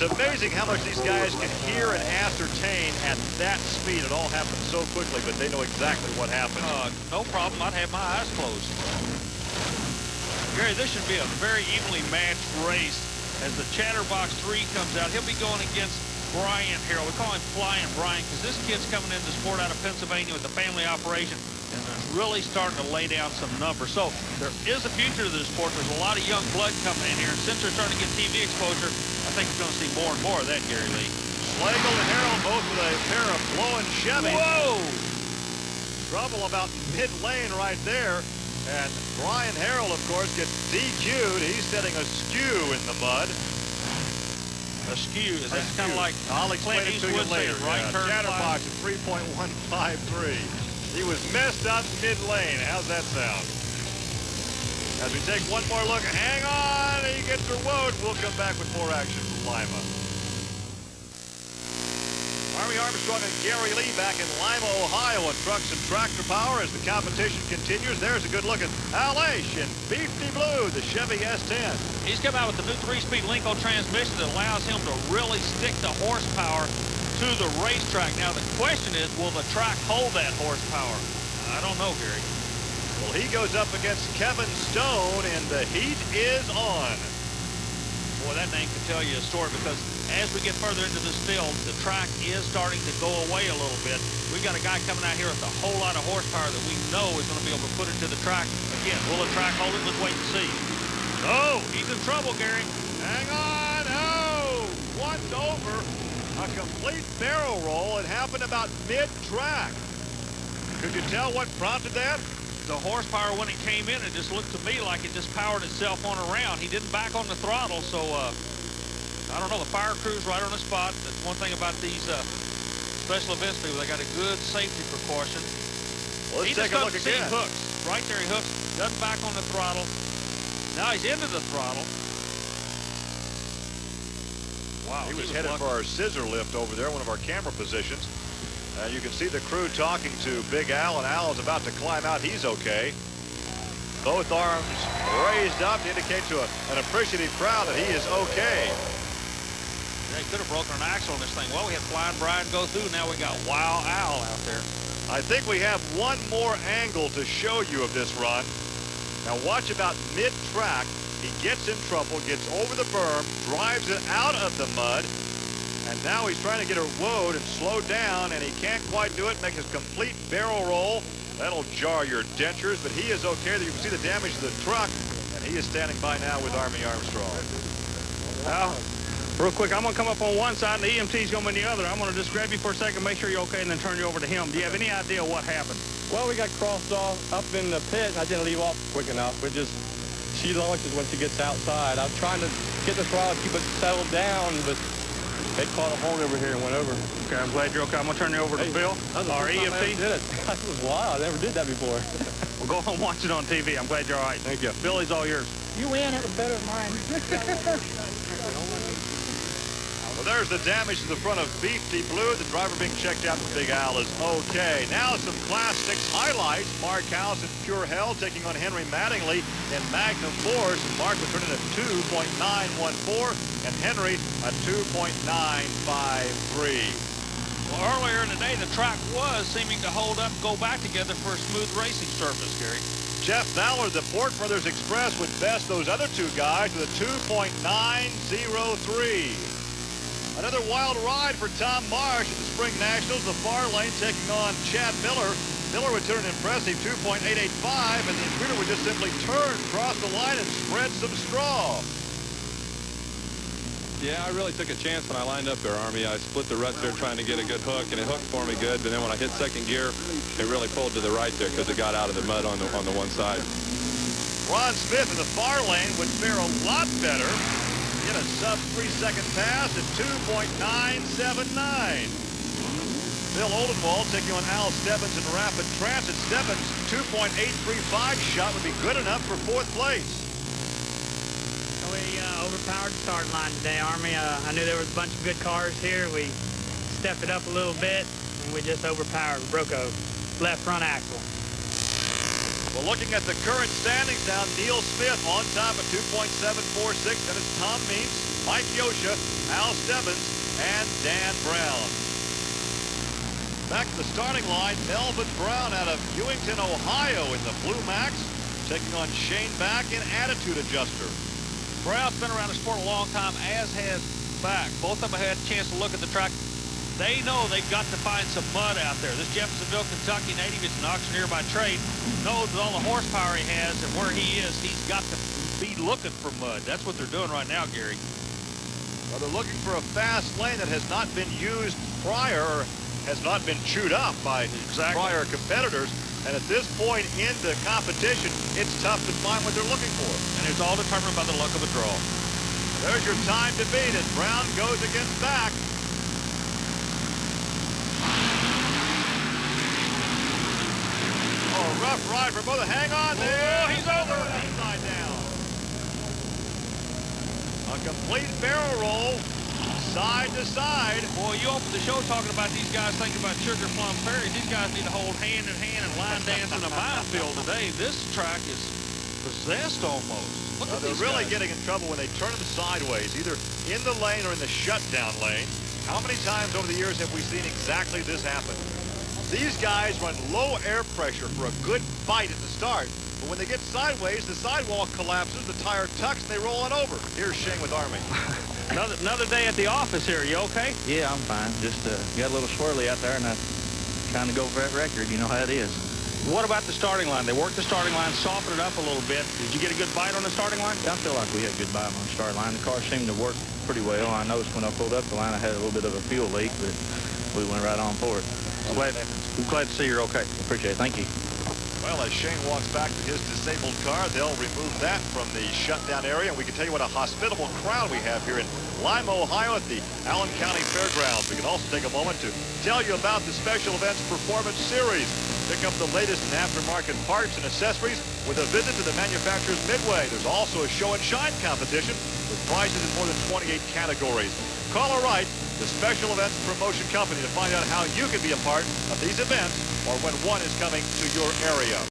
It's amazing how much these guys can hear and ascertain at that speed. It all happens so quickly, but they know exactly what happened. No problem. I'd have my eyes closed. Gary, this should be a very evenly matched race. As the Chatterbox 3 comes out, he'll be going against Brian Harold. We call him Flying Brian because this kid's coming into the sport out of Pennsylvania with a family operation and is really starting to lay down some numbers. So there is a future to this sport. There's a lot of young blood coming in here, and since they're starting to get TV exposure, I think we're going to see more and more of that, Gary Lee. Schlegel and Harold both with a pair of blowing Chevys. Whoa! Trouble about mid-lane right there. And Brian Harold, of course, gets DQ'd. He's setting a skew in the mud. A skew? Is that kind of like I'll explain it to you later. Right turn Chatterbox at 3.153. He was messed up mid-lane. How's that sound? As we take one more look, hang on, he gets rewarded. We'll come back with more action from Lima. Army Armstrong and Gary Lee back in Lima, Ohio on Trucks and Tractor Power as the competition continues. There's a good look at Allen in Beefy Blue, the Chevy S10. He's come out with the new 3-speed Lincoln transmission that allows him to really stick the horsepower to the racetrack. Now the question is, will the track hold that horsepower? I don't know, Gary. Well, he goes up against Kevin Stone, and the heat is on. Boy, that name could tell you a story, because as we get further into this field, the track is starting to go away a little bit. We've got a guy coming out here with a whole lot of horsepower that we know is going to be able to put it to the track. Again, will the track hold it? Let's wait and see. Oh, he's in trouble, Gary. Hang on. Oh, one's over. A complete barrel roll. It happened about mid-track. Could you tell what prompted that? The horsepower, when it came in, it just looked to me like it just powered itself on around. He didn't back on the throttle, so I don't know. The fire crew's right on the spot. That's one thing about these special events people. They got a good safety precaution. Well, let's take a look again. He hooks. Right there, he hooks. Doesn't back on the throttle. Now he's into the throttle. Wow. He was headed for our scissor lift over there, one of our camera positions. You can see the crew talking to Big Al, and Al's about to climb out. He's okay. Both arms raised up to indicate to an appreciative crowd that he is okay. They could have broken an axle on this thing. Well, we had Flying Brian go through. Now we got Wow Al out there. I think we have one more angle to show you of this run. Now watch about mid-track. He gets in trouble, gets over the berm, drives it out of the mud, and now he's trying to get her woed and slow down, and he can't quite do it. Make a complete barrel roll. That'll jar your dentures, but he is okay. You can see the damage to the truck, and he is standing by now with Army Armstrong. Well, real quick, I'm going to come up on one side, and the EMT's going to be on the other. I'm going to just grab you for a second, make sure you're okay, and then turn you over to him. Do you have any idea what happened? Well, we got crossed off up in the pit. I didn't leave off quick enough. She launches when she gets outside. I'm trying to get the throttle, keep it settled down, but they caught a hold over here and went over. Okay, I'm glad you're okay. I'm going to turn you over to Bill, our EMT. Did it. That was wild. I never did that before. Well, go home and watch it on TV. I'm glad you're all right. Thank you. Billy's all yours. You win. It was better than mine. Well, there's the damage to the front of Beefy Blue. The driver being checked out for Big Al is okay. Now some Class 6 highlights. Mark House in Pure Hell taking on Henry Mattingly in Magnum Force. Mark was running at 2.914 and Henry at 2.953. Well, earlier in the day, the track was seeming to hold up, go back together for a smooth racing surface, Gary. Jeff Ballard, the Ford Brothers Express, would best those other two guys with a 2.903. Another wild ride for Tom Marsh at the Spring Nationals. The far lane taking on Chad Miller. Miller would turn an impressive 2.885, and the Intruder would just simply turn, cross the line, and spread some straw. Yeah, I really took a chance when I lined up there, Army. I split the ruts there trying to get a good hook, and it hooked for me good. But then when I hit second gear, it really pulled to the right there because it got out of the mud on the one side. Ron Smith in the far lane would fare a lot better. Get a sub 3-second pass at 2.979. Bill Oldenwald taking on Al Stebbins in Rapid Transit. Stebbins' 2.835 shot would be good enough for 4th place. We overpowered the starting line today, Army. I knew there was a bunch of good cars here. We stepped it up a little bit, and we just overpowered. Broke a left front axle. Well, looking at the current standings now, Neil Smith on top at 2.746. Then it's Tom Means, Mike Yosha, Al Stebbins, and Dan Brown. Back to the starting line, Melvin Brown out of Ewington, Ohio in the Blue Max, taking on Shane Back in Attitude Adjuster. Brown's been around the sport a long time, as has Back. Both of them had a chance to look at the track. They know they've got to find some mud out there. This Jeffersonville, Kentucky native is an auctioneer by trade, knows with all the horsepower he has and where he is, he's got to be looking for mud. That's what they're doing right now, Gary. Well, they're looking for a fast lane that has not been used prior, or has not been chewed up by prior competitors. And at this point in the competition, it's tough to find what they're looking for. And it's all determined by the luck of a draw. There's your time to beat it. Brown goes against Back. Oh, rough ride for both. Hang on there. Oh, he's over. Upside down. A complete barrel roll, side to side. Boy, you opened the show talking about these guys thinking about Sugar Plum Ferries. These guys need to hold hand in hand and line dance in a minefield today. This track is possessed almost. Look at They're these really guys. getting in trouble when they turn them sideways, either in the lane or in the shutdown lane. How many times over the years have we seen exactly this happen? These guys run low air pressure for a good fight at the start, but when they get sideways, the sidewall collapses, the tire tucks, and they roll on over. Here's Shane with Army. Another day at the office here. You okay? Yeah, I'm fine. Just got a little swirly out there, and I'm trying to go for that record. You know how it is. What about the starting line? They worked the starting line, softened it up a little bit. Did you get a good bite on the starting line? I feel like we had a good bite on the start line. The car seemed to work pretty well. I noticed when I pulled up the line, I had a little bit of a fuel leak, but we went right on for it. I'm glad to see you're okay. Appreciate it. Thank you. Well, as Shane walks back to his disabled car, they'll remove that from the shutdown area. And we can tell you what a hospitable crowd we have here in Lima, Ohio at the Allen County Fairgrounds. We can also take a moment to tell you about the Special Events Performance Series. Pick up the latest in aftermarket parts and accessories with a visit to the manufacturer's Midway. There's also a show and shine competition with prizes in more than 28 categories. Call or write the Special Events Promotion Company to find out how you can be a part of these events or when one is coming to your area.